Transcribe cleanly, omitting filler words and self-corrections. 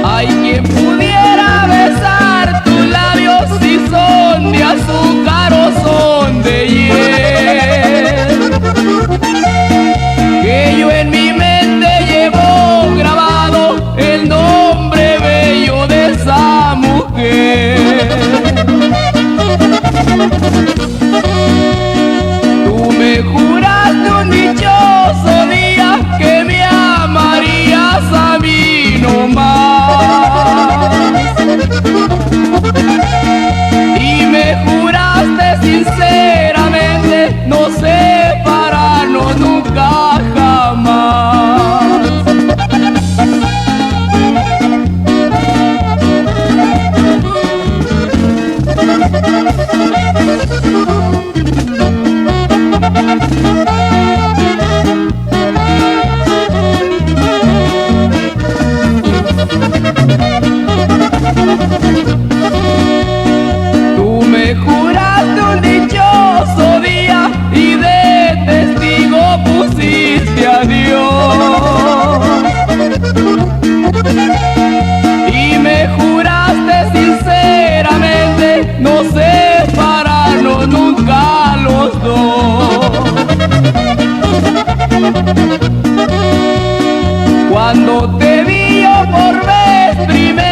Hay quien pudiera besar tus labios si son de azúcar o son de hiel, que yo en mi mente llevo grabado el nombre bello de esa mujer. Tú me juraste un dichoso día que me amarías a mí no más, y me juraste sinceramente no separarnos nunca jamás. Tú me juraste un dichoso día y de testigo pusiste a Dios, y me juraste sinceramente no separarnos nunca los dos. Cuando te vi yo por vez primera,